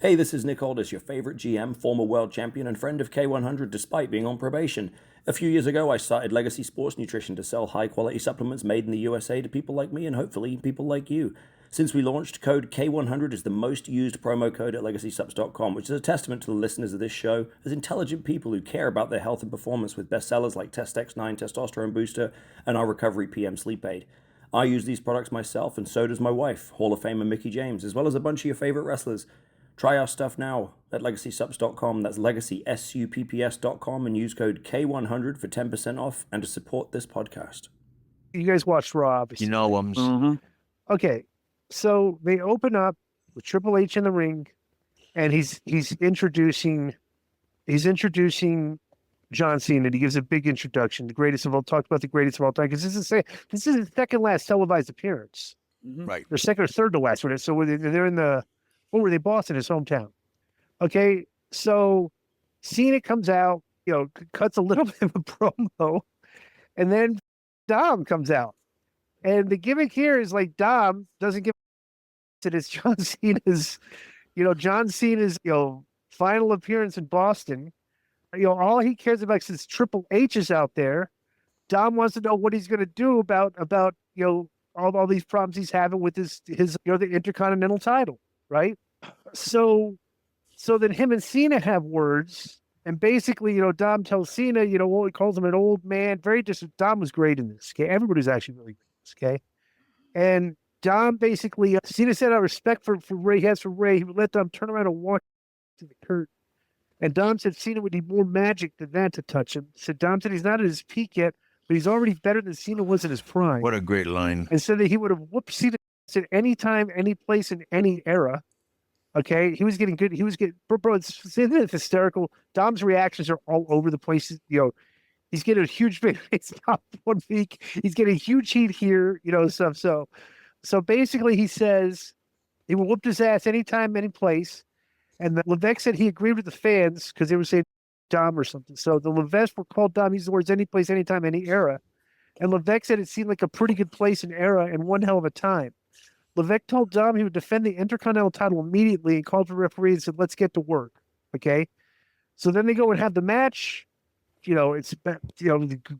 Hey, this is Nick Aldis, your favorite GM, former world champion, and friend of K100 despite being on probation. A few years ago, I started Legacy Sports Nutrition to sell high-quality supplements made in the USA to people like me and hopefully people like you. Since we launched, code K100 is the most used promo code at LegacySubs.com, which is a testament to the listeners of this show as intelligent people who care about their health and performance with bestsellers like Test X9 Testosterone Booster and our Recovery PM Sleep Aid. I use these products myself, and so does my wife, Hall of Famer Mickie James, as well as a bunch of your favorite wrestlers. Try our stuff now at LegacySubs.com. That's LegacySupps.com, and use code K100 for 10% off and to support this podcast. You guys watched Raw, obviously. You know him. Mm-hmm. Okay, so they open up with Triple H in the ring, and he's introducing John Cena. He gives a big introduction, the greatest of all. Talked about the greatest of all time because this is his second last televised appearance. Mm-hmm. Right. Their second or third to last. So they're in the. What were they? Boston, his hometown. Okay, so Cena comes out, cuts a little bit of a promo, and then Dom comes out. And the gimmick here is like Dom doesn't give it. It's John Cena's, final appearance in Boston. All he cares about is Triple H is out there. Dom wants to know what he's going to do about all these problems he's having with his the Intercontinental title. Right. So then him and Cena have words, and basically, Dom tells Cena, he calls him an old man. Dom was great in this. Okay. Everybody's actually really good in this. Okay. And Dom basically, Cena said, out of respect for Ray, he has for Ray, he would let Dom turn around and walk to the curtain. And Dom said Cena would need more magic than that to touch him. Dom said he's not at his peak yet, but he's already better than Cena was in his prime. What a great line. And said that he would have whooped Cena at any time, any place, in any era. Okay, he was getting good. He was getting, bro. It's hysterical. Dom's reactions are all over the place. He's getting a huge bit. It's not 1 week. He's getting huge heat here. Stuff. So basically, he says he will whoop his ass anytime, any place. And the Levesque said he agreed with the fans because they were saying Dom or something. So the Levesque were called Dom. He used the words any place, anytime, any era. And Levesque said it seemed like a pretty good place and era and one hell of a time. Levesque told Dom he would defend the Intercontinental title immediately and called for referee and said, let's get to work. Okay. So then they go and have the match. It's,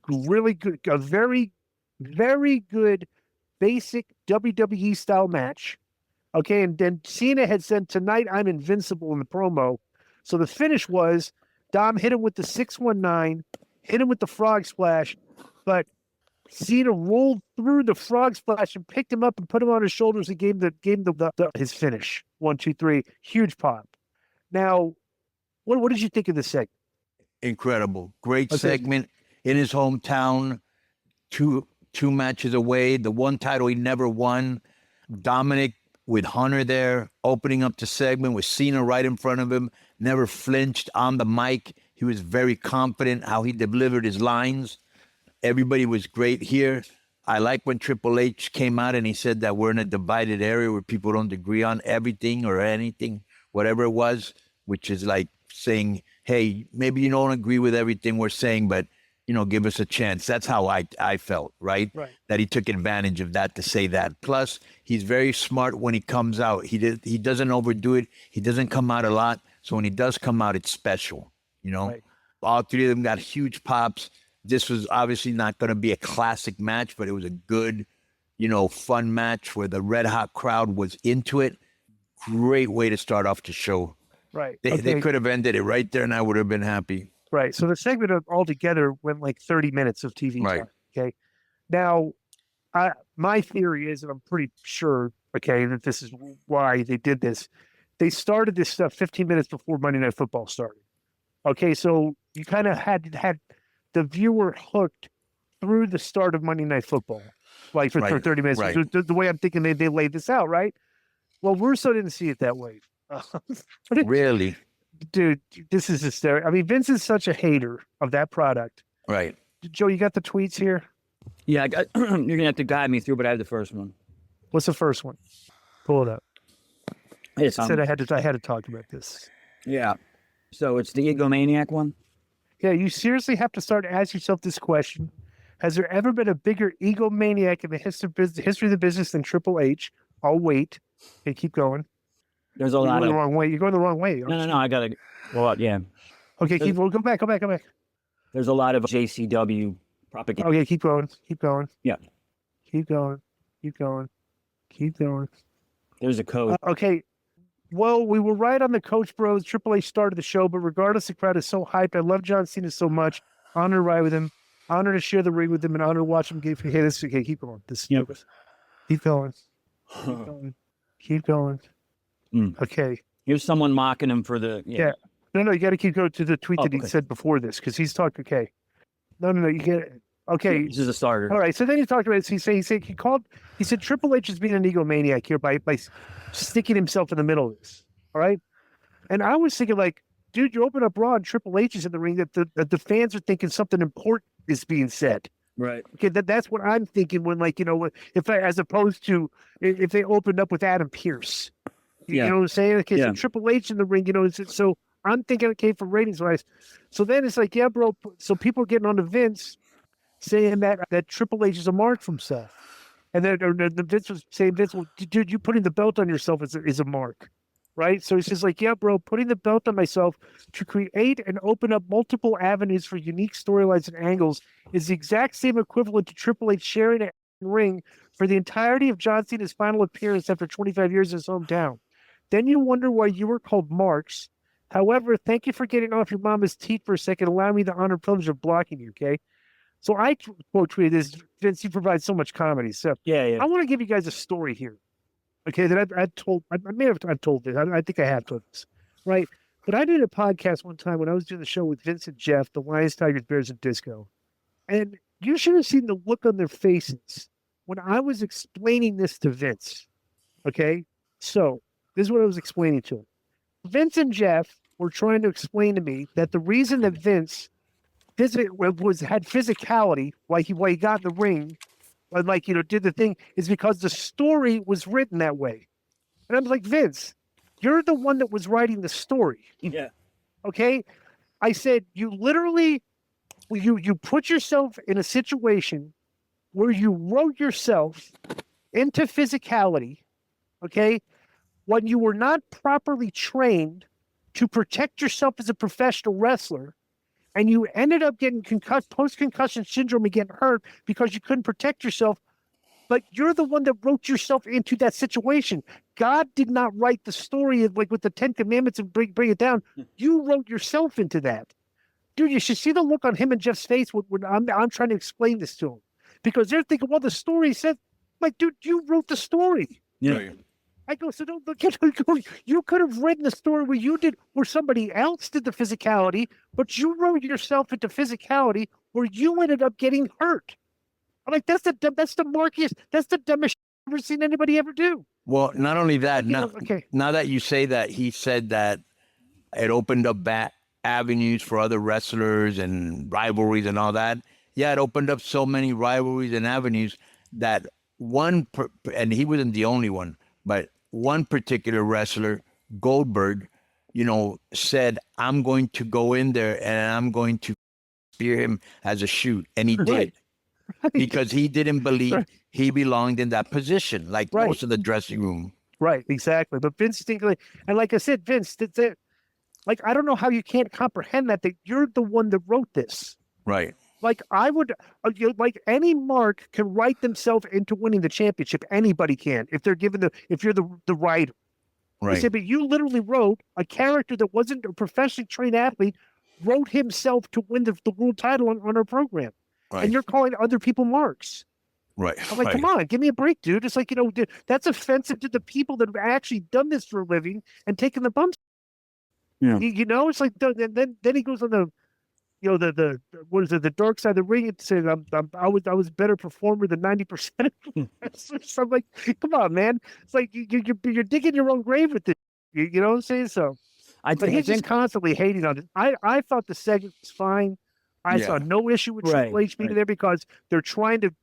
really good, a very, very good basic WWE style match. Okay. And then Cena had said, tonight I'm invincible in the promo. So the finish was Dom hit him with the 619, hit him with the frog splash, but Cena rolled through the frog splash and picked him up and put him on his shoulders and gave his finish. 1, 2, 3, huge pop. Now, what did you think of this segment? Incredible, great segment in his hometown. Two matches away. The one title he never won. Dominik with Hunter there, opening up the segment with Cena right in front of him. Never flinched on the mic. He was very confident how he delivered his lines. Everybody was great here. I like when Triple H came out and he said that we're in a divided area where people don't agree on everything or anything, whatever it was, which is like saying, hey, maybe you don't agree with everything we're saying, but, give us a chance. That's how I felt, right? That he took advantage of that to say that. Plus, he's very smart when he comes out. He doesn't overdo it. He doesn't come out a lot. So when he does come out, it's special, Right. All three of them got huge pops. This was obviously not going to be a classic match, but it was a good, fun match where the red hot crowd was into it. Great way to start off the show. Right. They could have ended it right there and I would have been happy. Right. So the segment altogether went like 30 minutes of TV time. Okay. Now, my theory is, and I'm pretty sure, that this is why they did this. They started this stuff 15 minutes before Monday Night Football started. Okay. So you kind of had the viewer hooked through the start of Monday Night Football, like for 30 minutes. Right. The way I'm thinking they laid this out, right? Well, Russo didn't see it that way. Really? Dude, this is hysterical. I mean, Vince is such a hater of that product. Right. Joe, you got the tweets here? Yeah, you're going to have to guide me through, but I have the first one. What's the first one? Pull it up. I said I had to talk about this. Yeah. So it's the egomaniac one? Yeah, you seriously have to start asking yourself this question. Has there ever been a bigger egomaniac in the history of the business than Triple H? I'll wait. Okay, keep going. There's a You're lot going of the wrong way. You're going the wrong way. no. I gotta. Well, yeah. Okay, keep going. Go back. There's a lot of JCW propaganda. Okay, keep going. Yeah. Keep going. There's a code. Okay. Well, we were right on the Coach Bros. Triple H started the show, but regardless, the crowd is so hyped. I love John Cena so much. Honor to ride with him. Honor to share the ring with him, and honor to watch him give. Hey, this. Okay, keep going. Yep. Keep going. Keep going. Okay. Here's someone mocking him for the. Yeah. No, you got to keep going to the tweet that he said before this because he's talking. Okay. No, you get it. Okay. This is a starter. All right. So then he talked about it. He said Triple H is being an egomaniac here by sticking himself in the middle of this. All right. And I was thinking, like, dude, you open up Raw and Triple H is in the ring that the fans are thinking something important is being said. Right. Okay. That's what I'm thinking when, like, as opposed to if they opened up with Adam Pearce. You know what I'm saying? Okay. So Triple H in the ring, so I'm thinking, okay, for ratings wise. So then it's like, yeah, bro. So people are getting on to Vince saying that Triple H is a mark for himself. And then the Vince was saying, well, dude, you putting the belt on yourself is a mark, right? So he's just like, yeah, bro, putting the belt on myself to create and open up multiple avenues for unique storylines and angles is the exact same equivalent to Triple H sharing a ring for the entirety of John Cena's final appearance after 25 years in his hometown. Then you wonder why you were called marks. However, thank you for getting off your mama's teeth for a second. Allow me the honor and privilege of blocking you, okay? So I quote tweeted this. Vince, you provide so much comedy. So I want to give you guys a story here, okay? That I told. I may have told this. I think I have told this, right? But I did a podcast one time when I was doing the show with Vince and Jeff, the Lions, Tigers, Bears, and Disco, and you should have seen the look on their faces when I was explaining this to Vince. Okay, so this is what I was explaining to him. Vince and Jeff were trying to explain to me that the reason that Vince had physicality, why he got in the ring, did the thing, is because the story was written that way. And I was like, Vince, you're the one that was writing the story. Yeah. Okay. I said, you literally, you put yourself in a situation where you wrote yourself into physicality. Okay. When you were not properly trained to protect yourself as a professional wrestler, and you ended up getting post-concussion syndrome and getting hurt because you couldn't protect yourself, but you're the one that wrote yourself into that situation. God did not write the story of, like, with the 10 Commandments and bring it down. You wrote yourself into that. Dude, you should see the look on him and Jeff's face when I'm trying to explain this to him. Because they're thinking, well, the story said, like, dude, you wrote the story. Yeah. I go, so don't look at you could have written the story where somebody else did the physicality, but you wrote yourself into physicality where you ended up getting hurt. I'm like, that's the markiest, that's the dumbest I've ever seen anybody ever do. Well, not only that, now that you say that, he said that it opened up avenues for other wrestlers and rivalries and all that. Yeah, it opened up so many rivalries and avenues that and he wasn't the only one, but one particular wrestler, Goldberg, said, I'm going to go in there and I'm going to spear him as a shoot. And he did. Right. Because he didn't believe he belonged in that position, like most of the dressing room. Right, exactly. But Vince, and like I said, Vince, like, I don't know how you can't comprehend that you're the one that wrote this. Right. Like, I would, like, any mark can write themselves into winning the championship. Anybody can, if you're the writer. Right. Said, but you literally wrote a character that wasn't a professionally trained athlete, wrote himself to win the world title on our program. Right. And you're calling other people marks. Right. I'm like, come on, give me a break, dude. It's like, that's offensive to the people that have actually done this for a living and taken the bumps. Yeah. It's like, then he goes on the, what is it? The dark side of the ring. It said, I was a better performer than 90%. So I'm like, come on, man. It's like you're digging your own grave with this. You know what I'm saying? So, but he's just constantly hating on it. I thought the segment was fine. I saw no issue with Triple H being there because they're trying to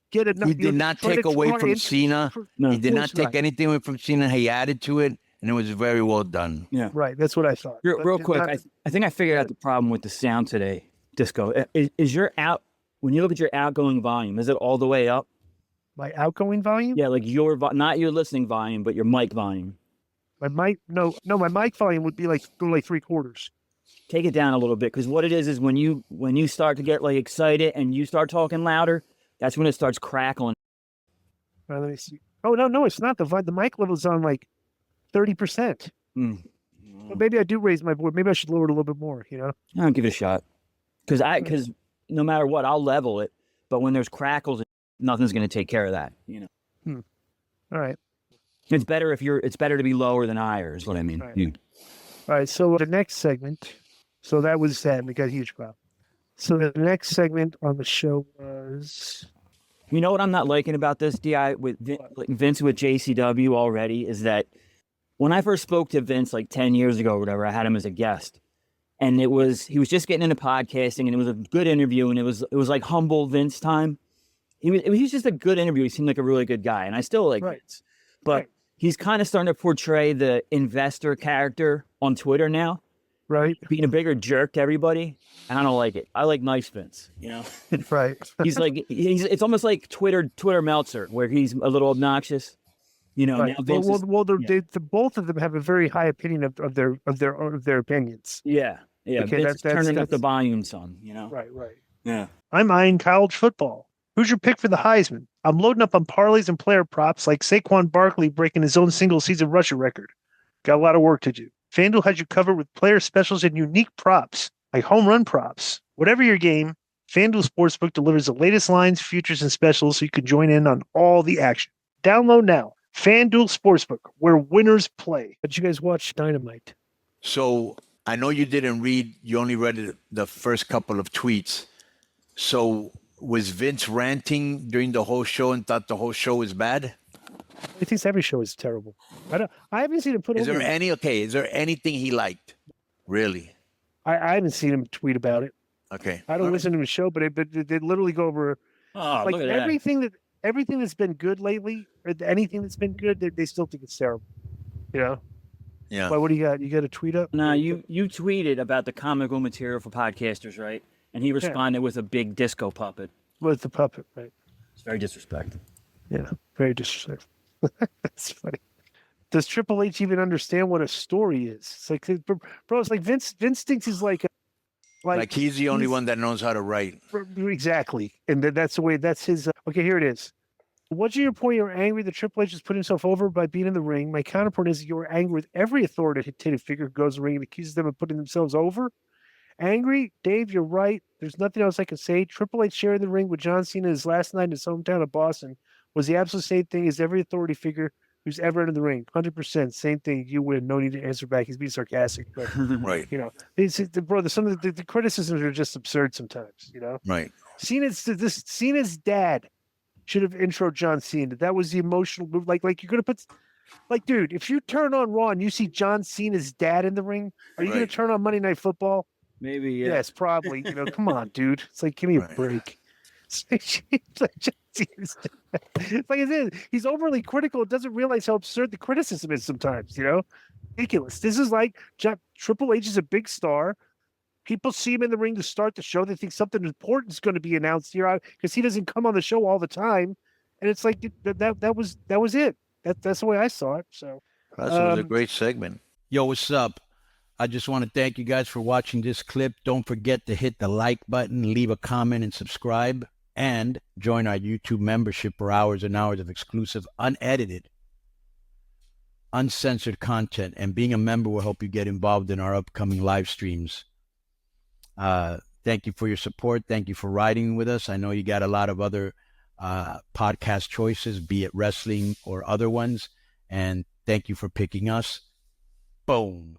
get enough. He did not take away from Cena. No, he did not take anything away from Cena. He added to it, and it was very well done. Yeah, right. That's what I thought. Real quick, I think I figured out the problem with the sound today. Disco, is your when you look at your outgoing volume, is it all the way up? My outgoing volume? Yeah, like not your listening volume, but your mic volume. My mic, my mic volume would be like 3/4. Take it down a little bit, because what it is when you start to get like excited and you start talking louder, that's when it starts crackling. Let me see. Oh no, it's not. The mic level's on like 30%. Well, maybe I do raise my voice. Maybe I should lower it a little bit more. You know, I'll give it a shot, because no matter what, I'll level it. But when there's crackles, nothing's going to take care of that. You know. All right. It's better it's better to be lower than higher, is what I mean. All right. So the next segment. So that was that. We got a huge crowd. So the next segment on the show was. You know what I'm not liking about this, Di, with Vince with JCW already, is that when I first spoke to Vince like 10 years ago or whatever, I had him as a guest. And he was just getting into podcasting, and it was a good interview, and it was like humble Vince time. He was just a good interview. He seemed like a really good guy, and I still like Vince. But he's kind of starting to portray the investor character on Twitter now. Right. Being a bigger jerk to everybody. And I don't like it. I like nice Vince, you know? Right. He's like, it's almost like Twitter Meltzer, where he's a little obnoxious. You know, right. Now Vince both of them have a very high opinion of their opinions. Yeah. Okay, Vince is turning up the volume some, you know? Right. Yeah. I'm eyeing college football. Who's your pick for the Heisman? I'm loading up on parlays and player props like Saquon Barkley breaking his own single-season rushing record. Got a lot of work to do. FanDuel has you covered with player specials and unique props, like home run props. Whatever your game, FanDuel Sportsbook delivers the latest lines, futures, and specials so you can join in on all the action. Download now. FanDuel Sportsbook, where winners play. Did you guys watch Dynamite? So I know you didn't read, you only read the first couple of tweets. So was Vince ranting during the whole show and thought the whole show was bad? He thinks every show is terrible. I haven't seen him put Is there anything he liked? Really? I haven't seen him tweet about it. Okay. I don't listen to his show, but they literally go over Oh, like look at everything that's been good lately, or anything that's been good, they still think it's terrible. You know? Yeah. Well, what do you got? You got a tweet up? No, you tweeted about the comical material for podcasters, right? And he responded with a big disco puppet. With the puppet, right? It's very disrespectful. Yeah, very disrespectful. That's funny. Does Triple H even understand what a story is? It's like, bro, it's like Vince thinks he's like he's the only one that knows how to write. Exactly. And that's the way, that's his. Okay, here it is. What's your point? You're angry that Triple H has put himself over by being in the ring. My counterpoint is you're angry with every authoritative figure who goes to the ring and accuses them of putting themselves over. Angry? Dave, you're right. There's nothing else I can say. Triple H sharing the ring with John Cena his last night in his hometown of Boston was the absolute same thing as every authority figure who's ever entered the ring. 100%. Same thing. You win. No need to answer back. He's being sarcastic. But, Right. You know, some of the criticisms are just absurd sometimes, you know? Right. Cena's dad should have introed John Cena. That was the emotional move. Like you're going to put... Like, dude, if you turn on Raw and you see John Cena's dad in the ring, are you going to turn on Monday Night Football? Maybe, yeah. Yes, probably. You know, come on, dude. It's like, give me a break. It's like he's overly critical. Doesn't realize how absurd the criticism is sometimes. You know, ridiculous. This is like Triple H is a big star. People see him in the ring to start the show. They think something important is going to be announced here because he doesn't come on the show all the time. And it's like that was it. That's the way I saw it. So That was a great segment. Yo, what's up? I just want to thank you guys for watching this clip. Don't forget to hit the like button, leave a comment, and subscribe. And join our YouTube membership for hours and hours of exclusive, unedited, uncensored content. And being a member will help you get involved in our upcoming live streams. Thank you for your support. Thank you for riding with us. I know you got a lot of other podcast choices, be it wrestling or other ones. And thank you for picking us. Boom.